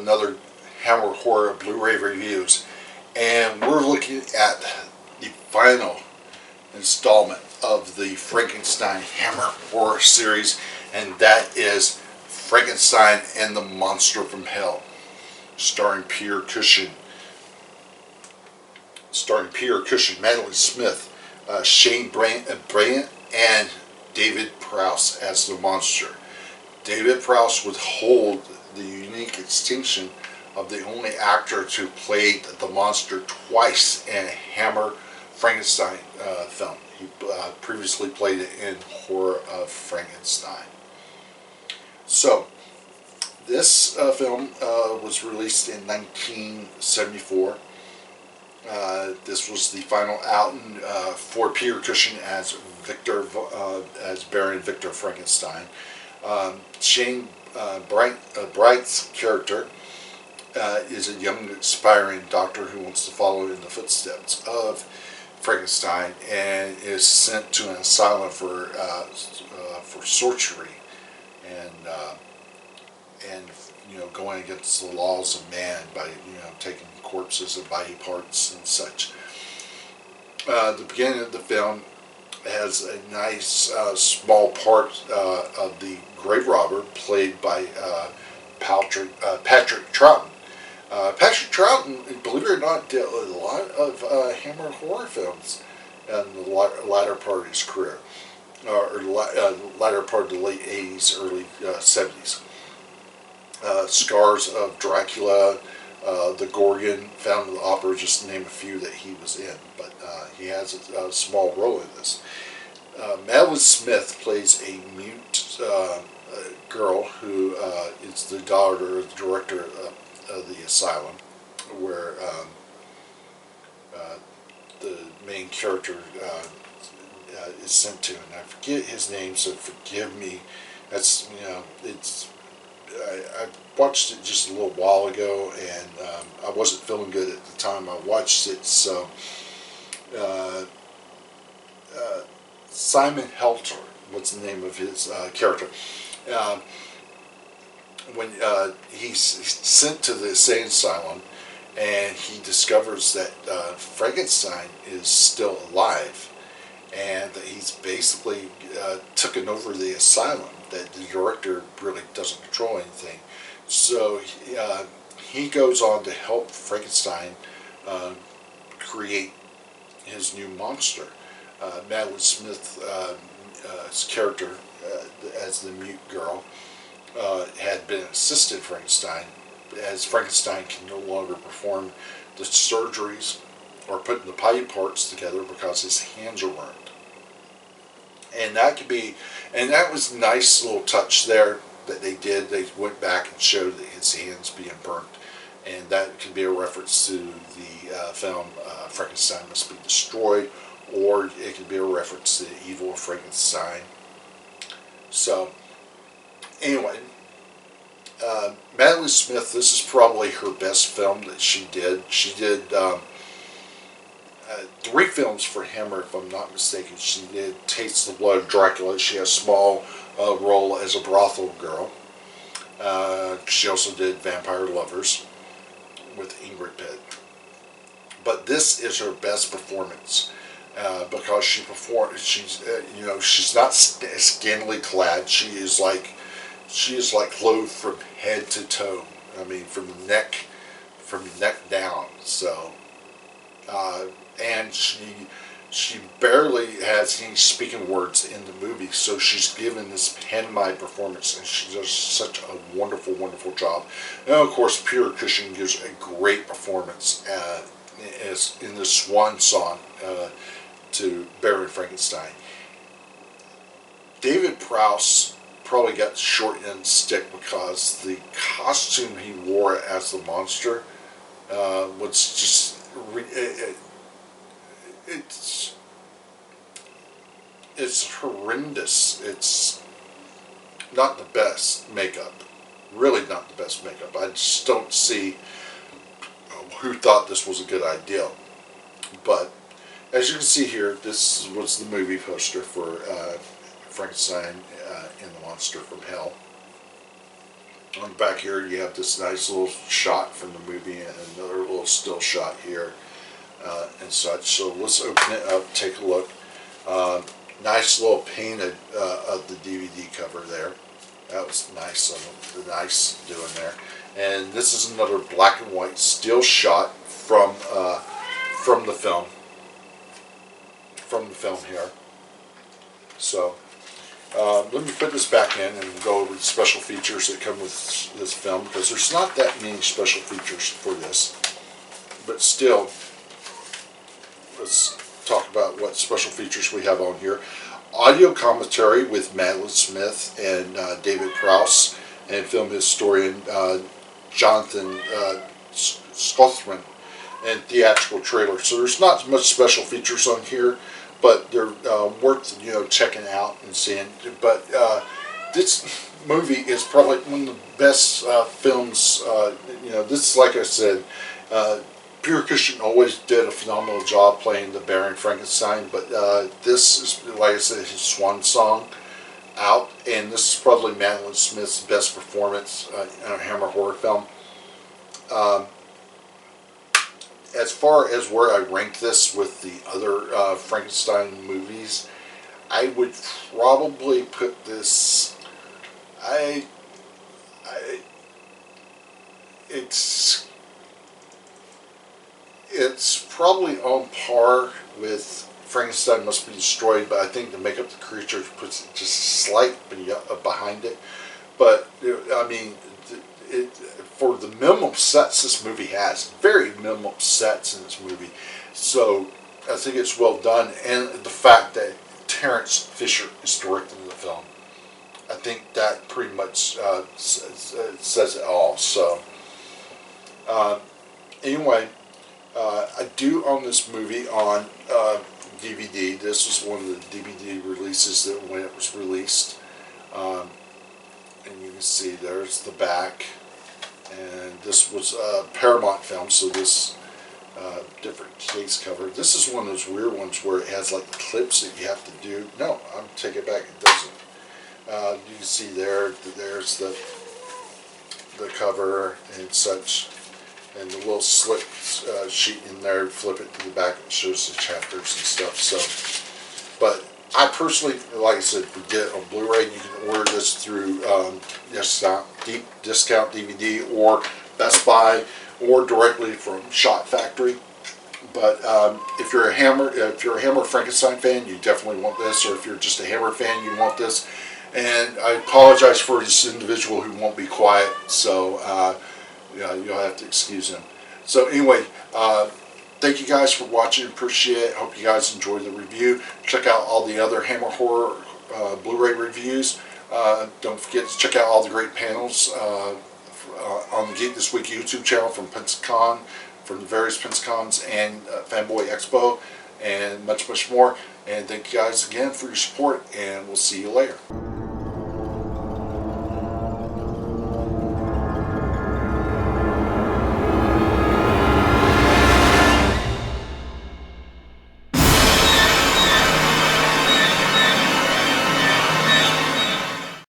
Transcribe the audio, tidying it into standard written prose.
another Hammer Horror Blu-ray reviews, and we're looking at the final installment of the Frankenstein Hammer Horror series, and that is Frankenstein and the Monster from Hell, starring Peter Cushing, Madeline Smith, Shane Bryant, and David Prowse as the monster. David Prowse would hold the unique distinction of the only actor to play the monster twice in a Hammer Frankenstein film. He previously played it in Horror of Frankenstein. So, this film was released in 1974. This was the final outing for Peter Cushing as Baron Victor Frankenstein. Shane Bright's character is a young aspiring doctor who wants to follow in the footsteps of Frankenstein and is sent to an asylum for sorcery and going against the laws of man by taking corpses and body parts and such. The beginning of the film has a nice small part of the grave robber played by Patrick Troughton. Patrick Troughton, believe it or not, did a lot of Hammer horror films in the latter part of his career, or latter part of the late 80s, early 70s. Scars of Dracula, The Gorgon, Phantom of the Opera, just to name a few that he was in, but he has a small role in this. Madeline Smith plays a mute girl who is the daughter of the director of the asylum, where the main character is sent to, and I forget his name, so forgive me. That's I watched it just a little while ago, and I wasn't feeling good at the time I watched it, so Simon Helter, what's the name of his character? When he's sent to the insane asylum, and he discovers that Frankenstein is still alive, and that he's basically taken over the asylum, that the director really doesn't control anything. So he goes on to help Frankenstein create his new monster. Madeline Smith's character as the mute girl had been assisted Frankenstein, as Frankenstein can no longer perform the surgeries or putting the body parts together because his hands are burned. And that was a nice little touch there that they did. They went back and showed his hands being burnt, and that could be a reference to the film Frankenstein Must Be Destroyed, or it could be a reference to the evil Frankenstein. So, anyway, Madeline Smith, this is probably her best film that she did. She did 3 films for Hammer, if I'm not mistaken. She did Taste the Blood of Dracula. She has a small role as a brothel girl. She also did Vampire Lovers with Ingrid Pitt. But this is her best performance because she's not scantily clad. She is like clothed from head to toe. I mean, from the neck down. So. And she barely has any speaking words in the movie, so she's given this pantomime performance, and she does such a wonderful, wonderful job. And of course, Peter Cushing gives a great performance as in the swan song to Baron Frankenstein. David Prowse probably got the short end of the stick because the costume he wore as the monster was just. It's horrendous. It's not the best makeup. Really not the best makeup. I just don't see who thought this was a good idea. But as you can see here, this was the movie poster for Frankenstein and the Monster from Hell. On the back here, you have this nice little shot from the movie and another little still shot here and such. So let's open it up, take a look. Nice little painted of the DVD cover there. That was nice, nice doing there. And this is another black and white still shot from the film. From the film here. So let me put this back in and go over the special features that come with this film, because there's not that many special features for this. But still, let's talk about what special features we have on here. Audio commentary with Madeline Smith and David Prowse, and film historian Jonathan Scothman, and theatrical trailer. So there's not much special features on here, but they're worth checking out and seeing. But this movie is probably one of the best films. This, like I said, Peter Cushing always did a phenomenal job playing the Baron Frankenstein, but this is, like I said, his swan song out, and this is probably Madeline Smith's best performance in a Hammer horror film. As far as where I rank this with the other Frankenstein movies, I would probably put this. It's probably on par with Frankenstein Must Be Destroyed, but I think to make up the creature puts it just slightly behind it. But I mean, for the minimum sets this movie has, very minimum sets in this movie, so I think it's well done. And the fact that Terence Fisher is directing the film, I think that pretty much says it all. So anyway, I do own this movie on DVD. This was one of the DVD releases that when it was released, and you can see there's the back. And this was a Paramount film, so this different case cover. This is one of those weird ones where it has like clips that you have to do. No, I'll take it back. It doesn't. You can see there's the cover and such, and the little slip sheet in there. Flip it to the back, it shows the chapters and stuff. So, but I personally, like I said, we get it on Blu-ray. You can order this through Deep Discount DVD or Best Buy, or directly from Shot Factory. But if you're a Hammer Frankenstein fan, you definitely want this. Or if you're just a Hammer fan, you want this. And I apologize for this individual who won't be quiet, so you'll have to excuse him. So anyway. Thank you guys for watching. Appreciate it. Hope you guys enjoyed the review. Check out all the other Hammer Horror Blu-ray reviews. Don't forget to check out all the great panels on the Geek This Week YouTube channel from Pensacon, from the various Pensacons and Fanboy Expo, and much, much more. And thank you guys again for your support, and we'll see you later.